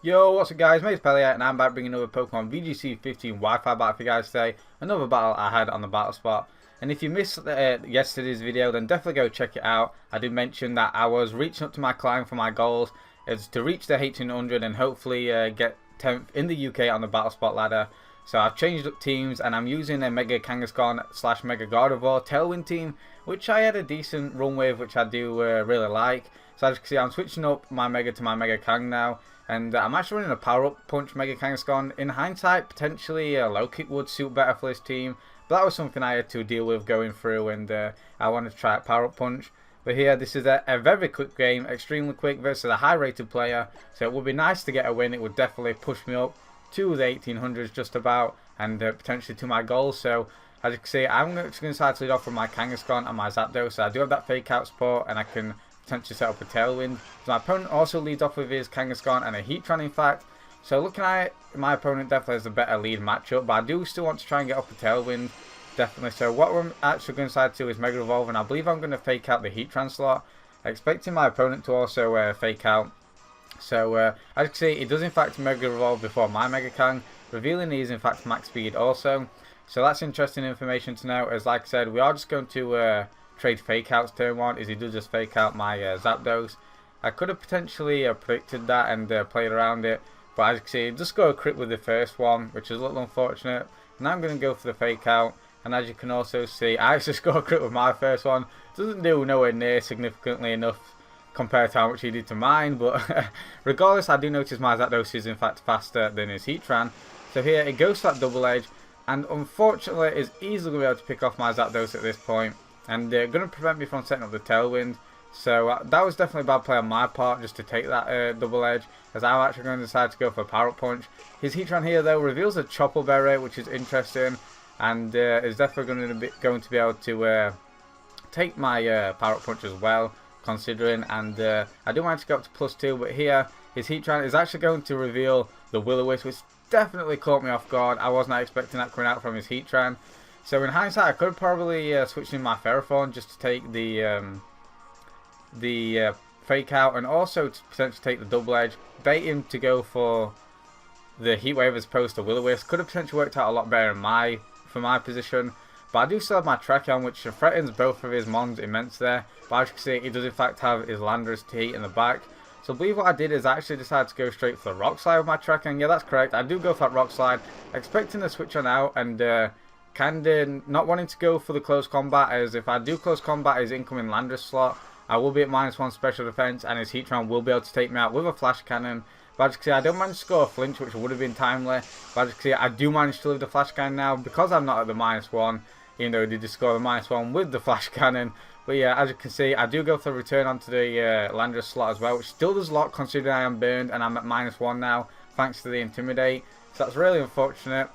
Yo, what's up guys, it's Pelly and I'm back bringing another Pokemon VGC 15 Wi-Fi battle for you guys today. Another battle I had on the battle spot. And if you missed yesterday's video, then definitely go check it out. I did mention that I was reaching up to my climb for my goals is to reach the 1800 and hopefully get 10th in the UK on the battle spot ladder. So I've changed up teams and I'm using a Mega Kangaskhan / Mega Gardevoir Tailwind team, which I had a decent run with, which I do really like. So as you can see, I'm switching up my Mega to my Mega Kang now. And I'm actually running a power-up punch Mega Kangaskhan. In hindsight, potentially a low kick would suit better for this team. But that was something I had to deal with going through, and I wanted to try a power-up punch. But here, this is a very quick game, extremely quick versus a high-rated player. So it would be nice to get a win. It would definitely push me up to the 1800s just about, and potentially to my goals. So as you can see, I'm just going to decide to lead off with my Kangaskhan and my Zapdos. So I do have that fake out support, and I can potentially set up a Tailwind. So my opponent also leads off with his Kangaskhan and a Heatran, in fact. So looking at it, my opponent definitely has a better lead matchup, but I do still want to try and get up a Tailwind, definitely. So what we're actually going to decide to do is Mega Evolve, and I believe I'm going to fake out the Heatran slot, expecting my opponent to also fake out. So as you can see, it does in fact Mega Evolve before my Mega Kang, revealing he is in fact max speed also. So that's interesting information to know, as like I said, we are just going to trade fake outs turn one, is he does just fake out my Zapdos. I could have potentially predicted that and played around it, but as you can see, just go a crit with the first one, which is a little unfortunate. Now I'm going to go for the fake out, and as you can also see, I actually scored a crit with my first one. Doesn't do nowhere near significantly enough compared to how much he did to mine, but regardless, I do notice my Zapdos is in fact faster than his Heatran. So here it goes for that double edge, and unfortunately is easily going to be able to pick off my Zapdos at this point, and they're going to prevent me from setting up the Tailwind. So that was definitely a bad play on my part, just to take that double edge, as I'm actually going to decide to go for a Power Up Punch. His Heatran here though reveals a Chopper Berry, which is interesting, and is definitely going to be able to take my Power Up Punch as well, considering, and I do manage to go up to +2, but here his Heatran is actually going to reveal the Will-O-Wisp, which definitely caught me off guard. I was not expecting that coming out from his Heatran. So in hindsight, I could have probably switched in my Ferrothorn just to take the fake out, and also to potentially take the double edge, bait him to go for the Heat Wave as opposed to Will-O-Wisp. Could have potentially worked out a lot better for my position. But I do still have my Tracheon, which threatens both of his Mons immense there. But as you can see, he does in fact have his Landorus to heat in the back. So I believe what I did is I actually decided to go straight for the Rock Slide with my Tracheon. Yeah, that's correct. I do go for that Rock Slide, expecting to switch on out, and kinda not wanting to go for the close combat, as if I do close combat his incoming Landorus slot, I will be at -1 special defense, and his Heatran will be able to take me out with a Flash Cannon. But as you can see, I don't manage to score a flinch, which would have been timely. But as you can see, I do manage to leave the Flash Cannon now, because I'm not at the -1, even though he did score the -1 with the Flash Cannon. But yeah, as you can see, I do go for the return onto the Landorus slot as well, which still does a lot considering I am burned, and I'm at -1 now, thanks to the Intimidate. So that's really unfortunate.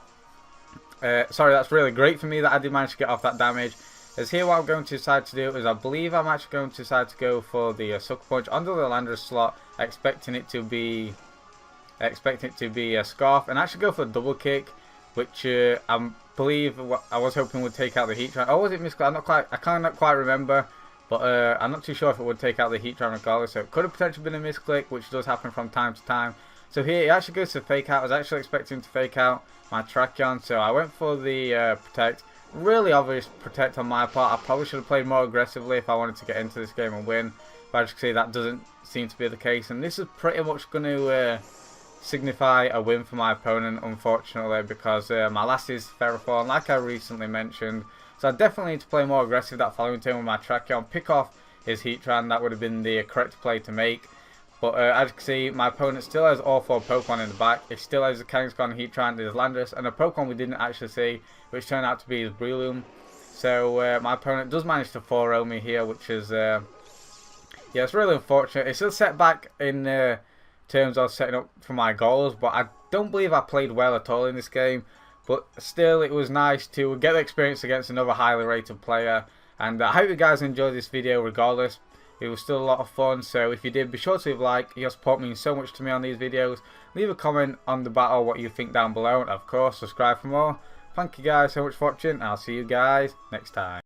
Sorry, that's really great for me that I did manage to get off that damage. As here, what I'm going to decide to do is, I believe I'm actually going to decide to go for the Sucker Punch onto the Landorus slot, expecting it to be a Scarf, and actually go for a double kick, which I believe I was hoping would take out the Heatran. Oh, was it Misclick? I can't quite remember, but I'm not too sure if it would take out the Heatran regardless. So it could have potentially been a misclick, which does happen from time to time. So here, it actually goes to fake out. I was actually expecting to fake out my Tracheon, so I went for the Protect. Really obvious Protect on my part. I probably should have played more aggressively if I wanted to get into this game and win. But as you can see, that doesn't seem to be the case. And this is pretty much going to signify a win for my opponent, unfortunately, because my last is Ferrothorn, like I recently mentioned. So I definitely need to play more aggressive that following turn with my Tracheon, pick off his Heatran. That would have been the correct play to make. But as you can see, my opponent still has all 4 Pokemon in the back. He still has the Kangaskhan, Heatran, his Landorus, and a Pokemon we didn't actually see, which turned out to be his Breloom. So my opponent does manage to 4-0 me here, which is, yeah, it's really unfortunate. It's a setback in terms of setting up for my goals, but I don't believe I played well at all in this game. But still, it was nice to get the experience against another highly rated player. And I hope you guys enjoyed this video regardless. It was still a lot of fun, so if you did, be sure to leave a like. Your support means so much to me on these videos. Leave a comment on the battle, what you think down below, and of course, subscribe for more. Thank you guys so much for watching, and I'll see you guys next time.